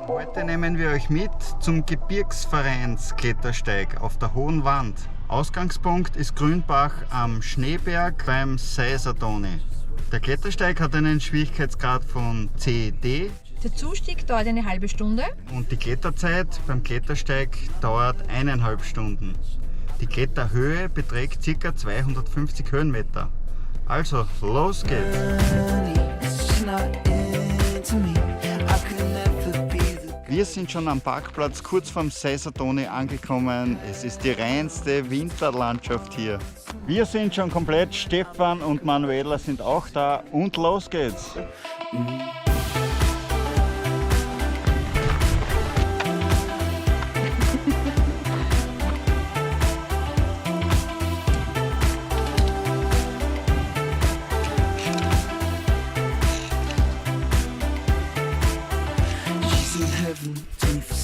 Heute nehmen wir euch mit zum Gebirgsvereins-Klettersteig auf der Hohen Wand. Ausgangspunkt ist Grünbach am Schneeberg beim Seilbrücke. Der Klettersteig hat einen Schwierigkeitsgrad von CD. Der Zustieg dauert eine halbe Stunde. Und die Kletterzeit beim Klettersteig dauert 1,5 Stunden. Die Kletterhöhe beträgt ca. 250 Höhenmeter. Also, los geht's! Wir sind schon am Parkplatz kurz vorm Seilbrücke angekommen. Es ist die reinste Winterlandschaft hier. Wir sind schon komplett, Stefan und Manuela sind auch da und los geht's!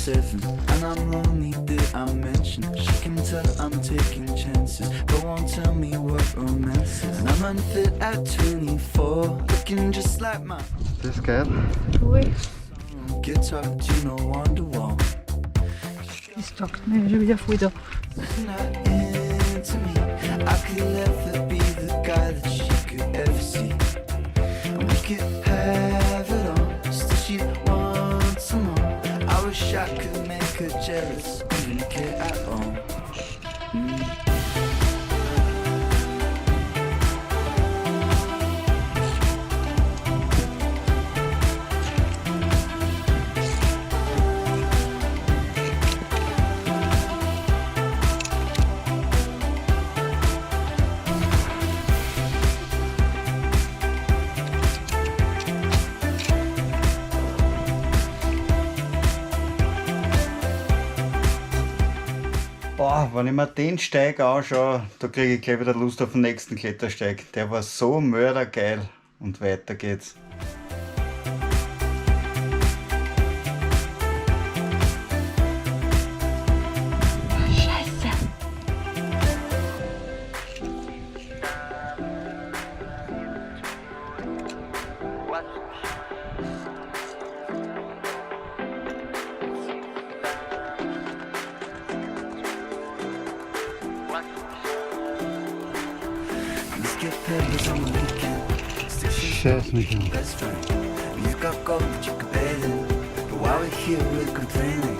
And I'm lonely, did I mention? She can tell I'm taking chances, but won't tell me what romance is. And I'm unfit at 24, looking just like my Das geht. Cool. guitar, do you know Wonderwall? Das taugt mir schon wieder voll da. Not into me, I could never be the guy that she could ever see. And we could have it all, still she wants some more. I wish I could make her jealous, even care at all. Boah, wenn ich mir den Steig anschaue, da kriege ich gleich wieder Lust auf den nächsten Klettersteig. Der war so mördergeil. Und weiter geht's. Scheiße. Let's get pebbles on the weekend. Scheiß mich an. Best friend, you've got gold that you could bathe in. But while we're here, we're complaining.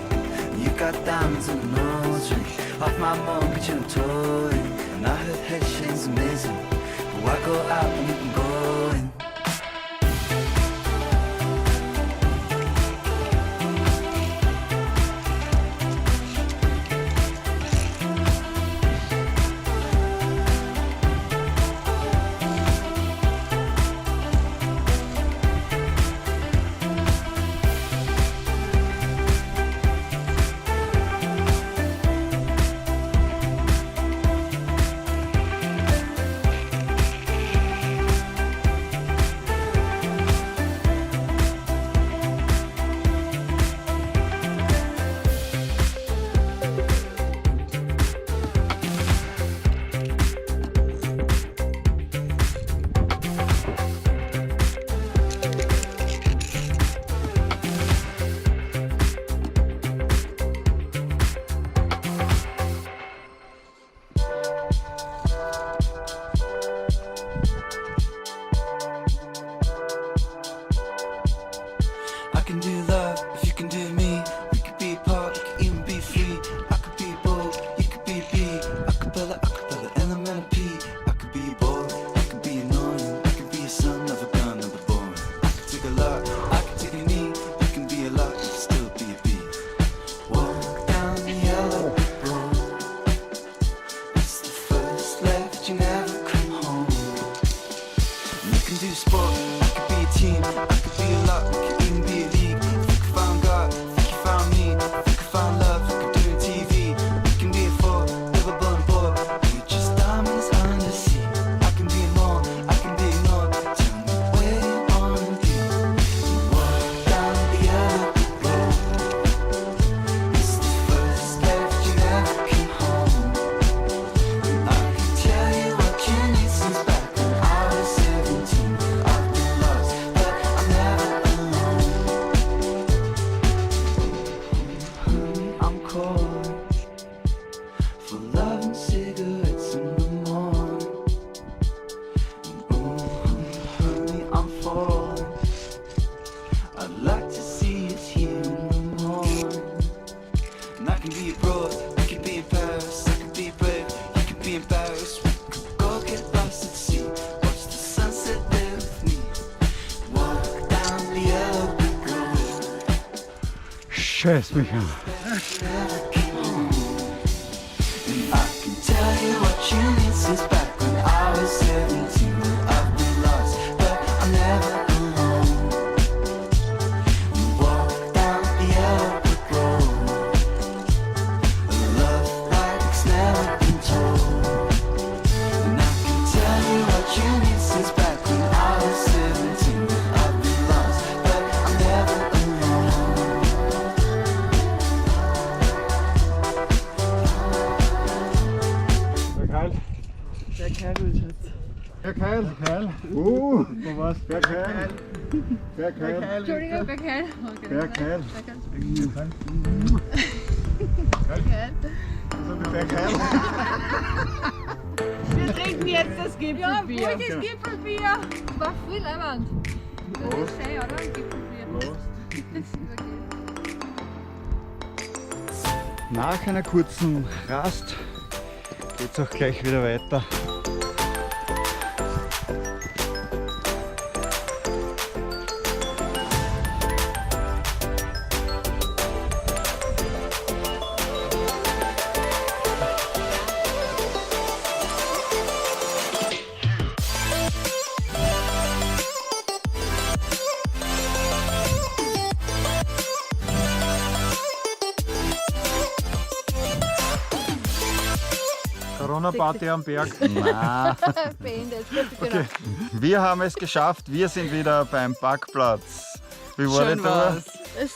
You got diamonds in the nose ring. Off my mortgage and I'm touring. And I heard head shane's amazing. But why go out when you can go in? scheiß mich an. I can tell you what you need since back when I was 17. I've been lost, but I'm never alone. We walk down the yellow brick road. A love like it's never been told. And I can tell you what you need since back when I was 17. I've been lost, but I'm never alone. Bergheil. Bergheil. Wo war's? Bergheil. Bergheil. Entschuldigung, Bergheil. Bergheil. Bergheil. Wir trinken jetzt das Gipfelbier. Ja, das Gipfelbier. War voll leibend. Das ist schön, oder? Ein Gipfelbier. Nach einer kurzen Rast geht's auch gleich wieder weiter. Corona-Party am Berg. Na, Beendet. okay. Wir haben es geschafft, wir sind wieder beim Parkplatz. Wie war Schön die Tour? war's.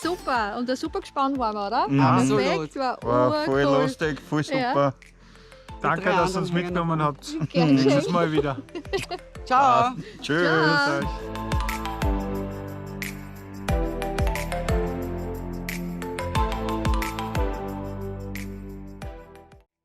Super. Und super gespannt waren wir, oder? Absolut. Perfekt, war War voll urcool. lustig, voll super. Ja. Danke, drei dass ihr anderen uns mitgenommen habt. Gern Nächstes geschehen. Mal wieder. Ciao. Tschüss. Ciao. Euch.